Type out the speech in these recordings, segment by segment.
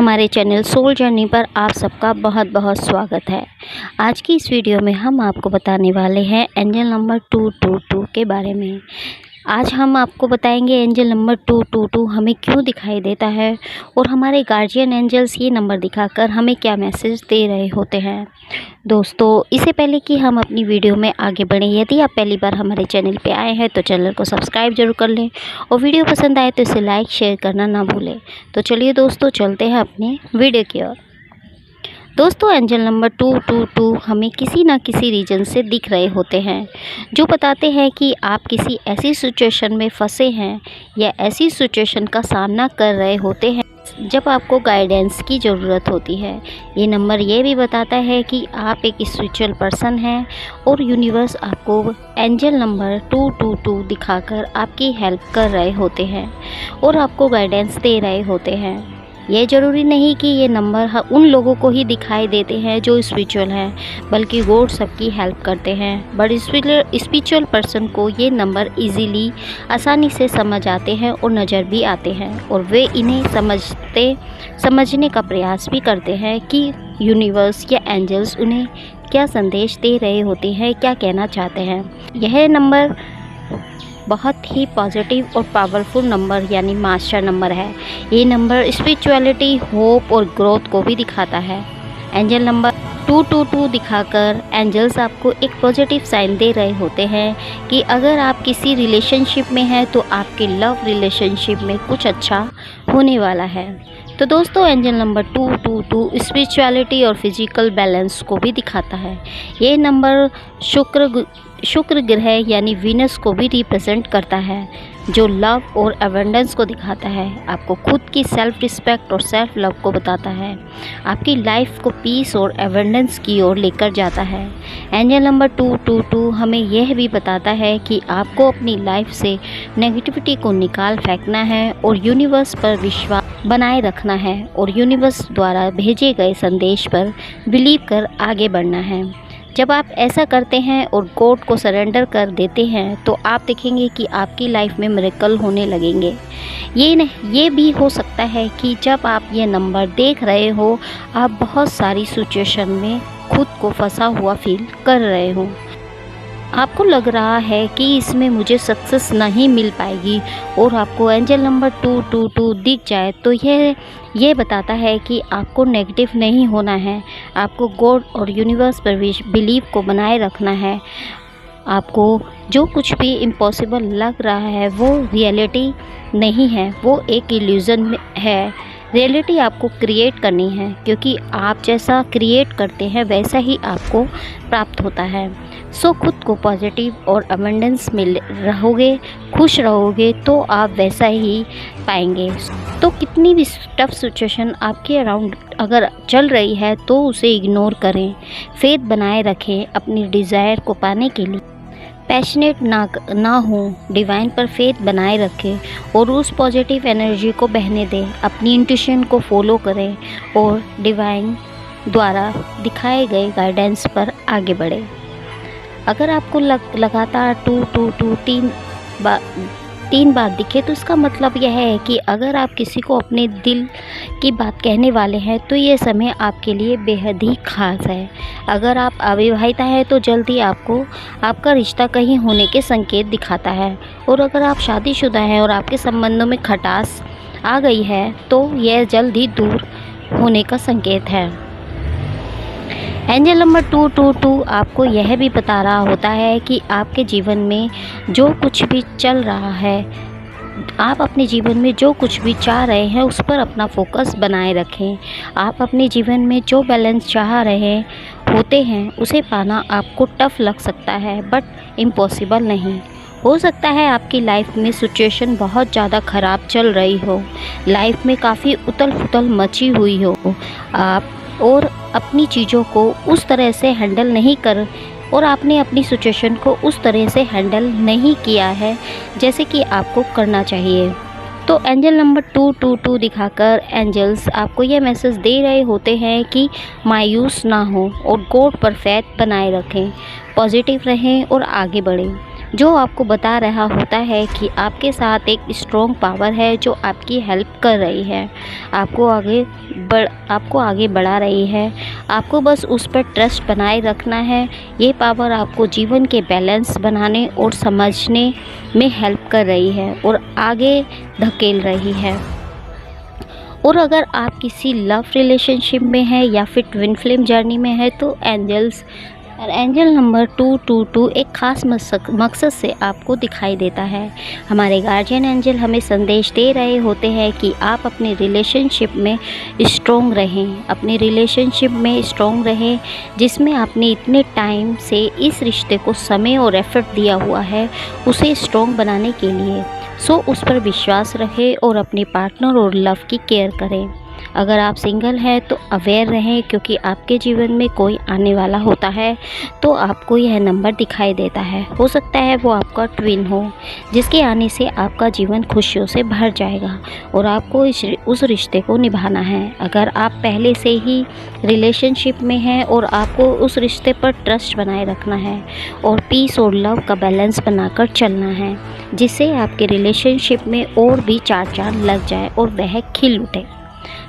हमारे channel soul journey पर आप सबका बहुत बहुत स्वागत है। आज की इस वीडियो में हम आपको बताने वाले हैं एंजल नंबर 222 के बारे में। आज हम आपको बताएंगे एंजल नंबर 222 हमें क्यों दिखाई देता है और हमारे गार्जियन एंजल्स ये नंबर दिखाकर हमें क्या मैसेज दे रहे होते हैं। दोस्तों, इससे पहले कि हम अपनी वीडियो में आगे बढ़ें, यदि आप पहली बार हमारे चैनल पे आए हैं तो चैनल को सब्सक्राइब जरूर कर लें और वीडियो पसंद आए तो इसे लाइक शेयर करना ना भूलें। तो चलिए दोस्तों, चलते हैं अपने वीडियो की ओर। दोस्तों, एंजल नंबर 222 हमें किसी न किसी रीजन से दिख रहे होते हैं जो बताते हैं कि आप किसी ऐसी सिचुएशन में फंसे हैं या ऐसी सिचुएशन का सामना कर रहे होते हैं जब आपको गाइडेंस की ज़रूरत होती है। ये नंबर ये भी बताता है कि आप एक स्पिरिचुअल पर्सन हैं और यूनिवर्स आपको एंजल नंबर 222 दिखाकर आपकी हेल्प कर रहे होते हैं और आपको गाइडेंस दे रहे होते हैं। ये ज़रूरी नहीं कि ये नंबर उन लोगों को ही दिखाई देते हैं जो स्पिरिचुअल हैं, बल्कि गॉड सबकी हेल्प करते हैं। बट स्पिरिचुअल पर्सन को ये नंबर इजीली आसानी से समझ आते हैं और नज़र भी आते हैं और वे इन्हें समझने का प्रयास भी करते हैं कि यूनिवर्स या एंजल्स उन्हें क्या संदेश दे रहे होते हैं, क्या कहना चाहते हैं। यह नंबर बहुत ही पॉजिटिव और पावरफुल नंबर यानी मास्टर नंबर है। ये नंबर स्पिरिचुअलिटी, होप और ग्रोथ को भी दिखाता है। एंजल नंबर 222 दिखाकर एंजल्स आपको एक पॉजिटिव साइन दे रहे होते हैं कि अगर आप किसी रिलेशनशिप में हैं तो आपके लव रिलेशनशिप में कुछ अच्छा होने वाला है। तो दोस्तों, एंजल नंबर 222 स्पिरिचुअलिटी और फिजिकल बैलेंस को भी दिखाता है। ये नंबर शुक्र ग्रह यानी वीनस को भी रिप्रेजेंट करता है जो लव और अबंडेंस को दिखाता है। आपको खुद की सेल्फ रिस्पेक्ट और सेल्फ लव को बताता है। आपकी लाइफ को पीस और अबंडेंस की ओर लेकर जाता है। एंजल नंबर 222 हमें यह भी बताता है कि आपको अपनी लाइफ से नेगेटिविटी को निकाल फेंकना है और यूनिवर्स पर विश्वास बनाए रखना है और यूनिवर्स द्वारा भेजे गए संदेश पर बिलीव कर आगे बढ़ना है। जब आप ऐसा करते हैं और गॉड को सरेंडर कर देते हैं तो आप देखेंगे कि आपकी लाइफ में मिरेकल होने लगेंगे। ये भी हो सकता है कि जब आप ये नंबर देख रहे हो आप बहुत सारी सिचुएशन में खुद को फंसा हुआ फील कर रहे हो। आपको लग रहा है कि इसमें मुझे सक्सेस नहीं मिल पाएगी और आपको एंजल नंबर 222 दिख जाए तो ये बताता है कि आपको नेगेटिव नहीं होना है। आपको गॉड और यूनिवर्स पर बिलीव को बनाए रखना है। आपको जो कुछ भी इम्पॉसिबल लग रहा है वो रियलिटी नहीं है, वो एक इल्यूज़न है। रियलिटी आपको क्रिएट करनी है क्योंकि आप जैसा क्रिएट करते हैं वैसा ही आपको प्राप्त होता है। सो खुद को पॉजिटिव और अबंडेंस में रहोगे, खुश रहोगे तो आप वैसा ही पाएंगे। तो कितनी भी टफ सिचुएशन आपके अराउंड अगर चल रही है तो उसे इग्नोर करें, फेथ बनाए रखें। अपनी डिज़ायर को पाने के लिए पैशनेट ना हो, डिवाइन पर फेथ बनाए रखें और उस पॉजिटिव एनर्जी को बहने दें। अपनी इंट्यूशन को फॉलो करें और डिवाइन द्वारा दिखाए गए गाइडेंस पर आगे बढ़ें। अगर आपको लगातार 222 तीन बार दिखे तो इसका मतलब यह है कि अगर आप किसी को अपने दिल की बात कहने वाले हैं तो ये समय आपके लिए बेहद ही खास है। अगर आप अविवाहित हैं तो जल्दी आपको आपका रिश्ता कहीं होने के संकेत दिखाता है और अगर आप शादीशुदा हैं और आपके संबंधों में खटास आ गई है तो यह जल्द ही दूर होने का संकेत है। एंजल नंबर 222 आपको यह भी बता रहा होता है कि आपके जीवन में जो कुछ भी चल रहा है, आप अपने जीवन में जो कुछ भी चाह रहे हैं उस पर अपना फोकस बनाए रखें। आप अपने जीवन में जो बैलेंस चाह रहे होते हैं उसे पाना आपको टफ लग सकता है बट इम्पॉसिबल नहीं। हो सकता है आपकी लाइफ में सिचुएशन बहुत ज़्यादा ख़राब चल रही हो, लाइफ में काफ़ी उथल पुथल मची हुई हो, आप और अपनी चीज़ों को उस तरह से हैंडल नहीं कर और आपने अपनी सिचुएशन को उस तरह से हैंडल नहीं किया है जैसे कि आपको करना चाहिए। तो एंजल नंबर 222 दिखाकर एंजल्स आपको यह मैसेज दे रहे होते हैं कि मायूस ना हो और गॉड पर फेथ बनाए रखें, पॉजिटिव रहें और आगे बढ़ें। जो आपको बता रहा होता है कि आपके साथ एक स्ट्रॉन्ग पावर है जो आपकी हेल्प कर रही है, आपको आगे बढ़ा रही है। आपको बस उस पर ट्रस्ट बनाए रखना है। ये पावर आपको जीवन के बैलेंस बनाने और समझने में हेल्प कर रही है और आगे धकेल रही है। और अगर आप किसी लव रिलेशनशिप में हैं या फिर ट्विन फ्लेम जर्नी में है तो एंजल नंबर 222 एक ख़ास मकसद से आपको दिखाई देता है। हमारे गार्जियन एंजल हमें संदेश दे रहे होते हैं कि आप अपने रिलेशनशिप में स्ट्रॉन्ग रहें, अपने रिलेशनशिप में स्ट्रॉन्ग रहें जिसमें आपने इतने टाइम से इस रिश्ते को समय और एफर्ट दिया हुआ है उसे स्ट्रॉन्ग बनाने के लिए। उस पर विश्वास रखें और अपने पार्टनर और लव की केयर करें। अगर आप सिंगल हैं तो अवेयर रहें, क्योंकि आपके जीवन में कोई आने वाला होता है तो आपको यह नंबर दिखाई देता है। हो सकता है वो आपका ट्विन हो, जिसके आने से आपका जीवन खुशियों से भर जाएगा और आपको उस रिश्ते को निभाना है। अगर आप पहले से ही रिलेशनशिप में हैं और आपको उस रिश्ते पर ट्रस्ट बनाए रखना है और पीस और लव का बैलेंस बनाकर चलना है, जिससे आपके रिलेशनशिप में और भी चार चांद लग जाए और वह खिल उठे।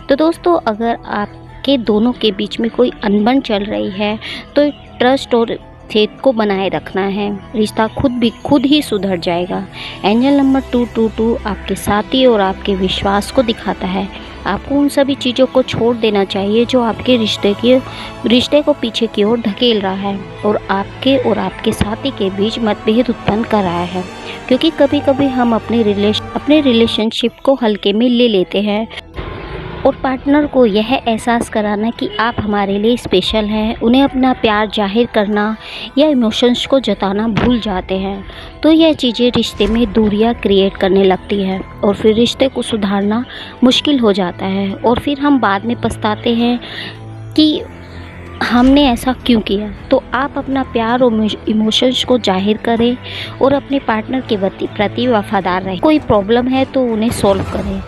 तो दोस्तों, अगर आपके दोनों के बीच में कोई अनबन चल रही है तो ट्रस्ट और फेथ को बनाए रखना है, रिश्ता खुद ही सुधर जाएगा। एंजल नंबर 222 आपके साथी और आपके विश्वास को दिखाता है। आपको उन सभी चीज़ों को छोड़ देना चाहिए जो आपके रिश्ते को पीछे की ओर धकेल रहा है और आपके साथी के बीच मतभेद उत्पन्न कर रहा है, क्योंकि कभी कभी हम अपने रिलेशनशिप को हल्के में ले लेते हैं और पार्टनर को यह एहसास कराना कि आप हमारे लिए स्पेशल हैं, उन्हें अपना प्यार जाहिर करना या इमोशंस को जताना भूल जाते हैं। तो यह चीज़ें रिश्ते में दूरियां क्रिएट करने लगती है और फिर रिश्ते को सुधारना मुश्किल हो जाता है और फिर हम बाद में पछताते हैं कि हमने ऐसा क्यों किया। तो आप अपना प्यार और इमोशंस को जाहिर करें और अपने पार्टनर के प्रति वफादार रहें। कोई प्रॉब्लम है तो उन्हें सॉल्व करें।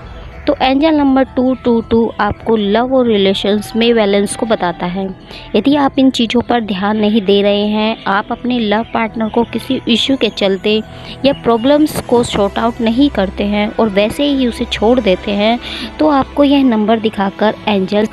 तो एंजल नंबर 222 आपको लव और रिलेशंस में बैलेंस को बताता है। यदि आप इन चीज़ों पर ध्यान नहीं दे रहे हैं, आप अपने लव पार्टनर को किसी इशू के चलते या प्रॉब्लम्स को सॉर्ट आउट नहीं करते हैं और वैसे ही उसे छोड़ देते हैं, तो आपको यह नंबर दिखाकर एंजल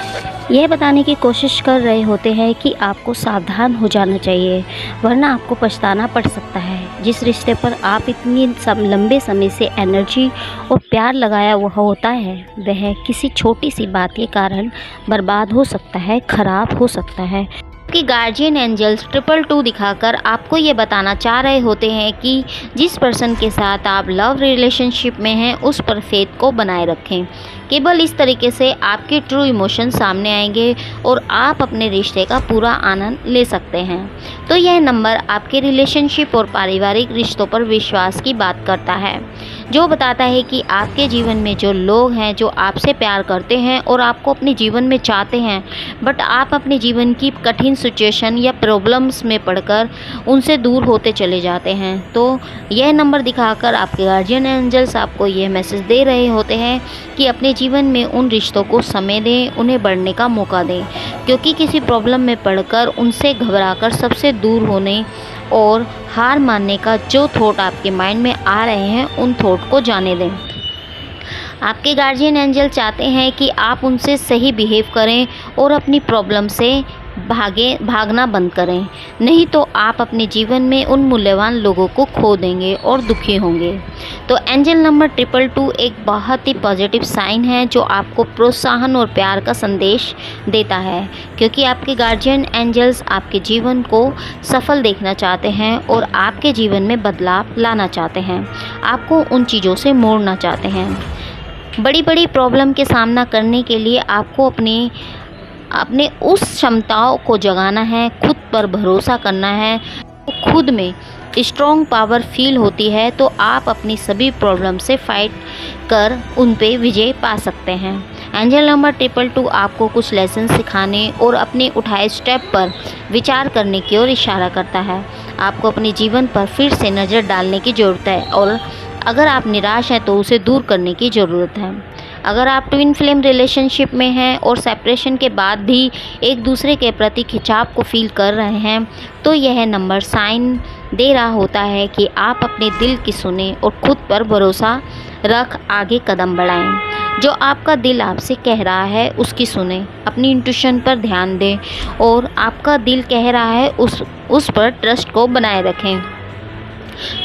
यह बताने की कोशिश कर रहे होते हैं कि आपको सावधान हो जाना चाहिए, वरना आपको पछताना पड़ सकता है। जिस रिश्ते पर आप इतनी लंबे समय से एनर्जी और प्यार लगाया हुआ होता है, वह किसी छोटी सी बात के कारण बर्बाद हो सकता है, खराब हो सकता है। कि गार्जियन एंजल्स 222 दिखाकर आपको ये बताना चाह रहे होते हैं कि जिस पर्सन के साथ आप लव रिलेशनशिप में हैं उस पर फेथ को बनाए रखें। केवल इस तरीके से आपके ट्रू इमोशन सामने आएंगे और आप अपने रिश्ते का पूरा आनंद ले सकते हैं। तो यह नंबर आपके रिलेशनशिप और पारिवारिक रिश्तों पर विश्वास की बात करता है, जो बताता है कि आपके जीवन में जो लोग हैं जो आपसे प्यार करते हैं और आपको अपने जीवन में चाहते हैं, बट आप अपने जीवन की कठिन सिचुएशन या प्रॉब्लम्स में पड़कर उनसे दूर होते चले जाते हैं। तो यह नंबर दिखाकर आपके गार्जियन एंजल्स आपको यह मैसेज दे रहे होते हैं कि अपने जीवन में उन रिश्तों को समय दें, उन्हें बढ़ने का मौका दें, क्योंकि किसी प्रॉब्लम में पड़कर उनसे घबराकर सबसे दूर होने और हार मानने का जो थॉट आपके माइंड में आ रहे हैं उन थॉट को जाने दें। आपके गार्जियन एंजल चाहते हैं कि आप उनसे सही बिहेव करें और अपनी प्रॉब्लम से भागना बंद करें, नहीं तो आप अपने जीवन में उन मूल्यवान लोगों को खो देंगे और दुखी होंगे। तो एंजल नंबर 222 एक बहुत ही पॉजिटिव साइन है जो आपको प्रोत्साहन और प्यार का संदेश देता है, क्योंकि आपके गार्जियन एंजल्स आपके जीवन को सफल देखना चाहते हैं और आपके जीवन में बदलाव लाना चाहते हैं, आपको उन चीज़ों से मोड़ना चाहते हैं। बड़ी बड़ी प्रॉब्लम के सामना करने के लिए आपको अपने उस क्षमताओं को जगाना है, खुद पर भरोसा करना है। खुद में स्ट्रॉन्ग पावर फील होती है तो आप अपनी सभी प्रॉब्लम से फाइट कर उन पे विजय पा सकते हैं। एंजल नंबर 222 आपको कुछ लेसन सिखाने और अपने उठाए स्टेप पर विचार करने की ओर इशारा करता है। आपको अपने जीवन पर फिर से नज़र डालने की ज़रूरत है और अगर आप निराश हैं तो उसे दूर करने की ज़रूरत है। अगर आप ट्विन फ्लेम रिलेशनशिप में हैं और सेपरेशन के बाद भी एक दूसरे के प्रति खिंचाव को फील कर रहे हैं तो यह नंबर साइन दे रहा होता है कि आप अपने दिल की सुने और खुद पर भरोसा रख आगे कदम बढ़ाएं। जो आपका दिल आपसे कह रहा है उसकी सुने, अपनी इंट्यूशन पर ध्यान दें और आपका दिल कह रहा है उस पर ट्रस्ट को बनाए रखें।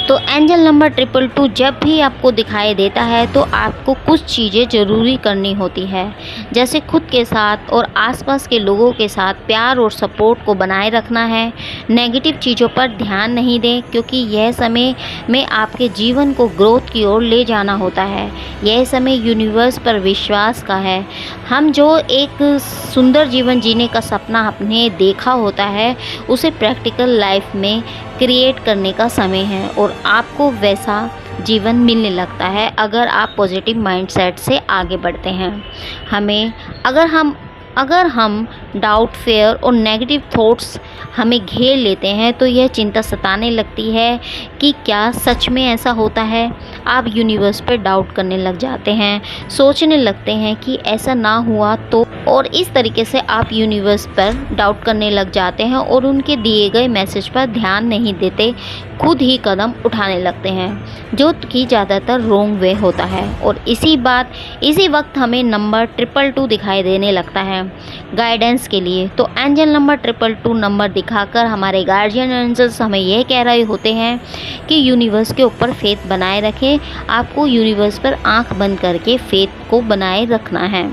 तो एंजल नंबर 222 जब भी आपको दिखाई देता है तो आपको कुछ चीज़ें ज़रूरी करनी होती है, जैसे खुद के साथ और आसपास के लोगों के साथ प्यार और सपोर्ट को बनाए रखना है। नेगेटिव चीज़ों पर ध्यान नहीं दें, क्योंकि यह समय में आपके जीवन को ग्रोथ की ओर ले जाना होता है। यह समय यूनिवर्स पर विश्वास का है। हम जो एक सुंदर जीवन जीने का सपना अपने देखा होता है उसे प्रैक्टिकल लाइफ में क्रिएट करने का समय है और आपको वैसा जीवन मिलने लगता है अगर आप पॉजिटिव माइंडसेट से आगे बढ़ते हैं। अगर हम डाउट, फेयर और नेगेटिव थॉट्स हमें घेर लेते हैं तो यह चिंता सताने लगती है कि क्या सच में ऐसा होता है। आप यूनिवर्स पर डाउट करने लग जाते हैं, सोचने लगते हैं कि ऐसा ना हुआ तो, और इस तरीके से आप यूनिवर्स पर डाउट करने लग जाते हैं और उनके दिए गए मैसेज पर ध्यान नहीं देते, खुद ही कदम उठाने लगते हैं, जो कि ज़्यादातर रॉन्ग वे होता है। और इसी वक्त हमें नंबर 222 दिखाई देने लगता है गाइडेंस के लिए। तो एंजल नंबर 222 नंबर दिखाकर हमारे गार्जियन एंजल्स हमें यह कह रहे होते हैं कि यूनिवर्स के ऊपर फेथ बनाए रखें। आपको यूनिवर्स पर आंख बंद करके फेथ को बनाए रखना है।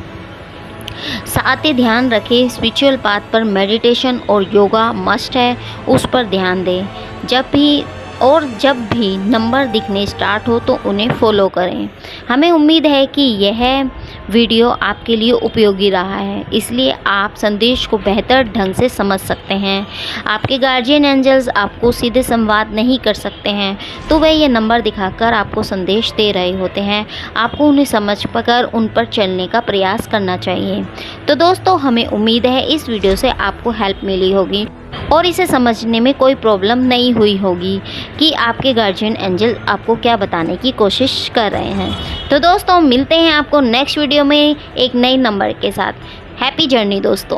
साथ ही ध्यान रखें, स्पिरिचुअल पाथ पर मेडिटेशन और योगा मस्ट है, उस पर ध्यान दें। जब भी नंबर दिखने स्टार्ट हो तो उन्हें फॉलो करें। हमें उम्मीद है कि यह वीडियो आपके लिए उपयोगी रहा है, इसलिए आप संदेश को बेहतर ढंग से समझ सकते हैं। आपके गार्जियन एंजल्स आपको सीधे संवाद नहीं कर सकते हैं, तो वे ये नंबर दिखाकर आपको संदेश दे रहे होते हैं। आपको उन्हें समझ कर उन पर चलने का प्रयास करना चाहिए। तो दोस्तों, हमें उम्मीद है इस वीडियो से आपको हेल्प मिली होगी और इसे समझने में कोई प्रॉब्लम नहीं हुई होगी कि आपके गार्जियन एंजल आपको क्या बताने की कोशिश कर रहे हैं। तो दोस्तों, मिलते हैं आपको नेक्स्ट वीडियो में एक नए नंबर के साथ। हैप्पी जर्नी दोस्तों।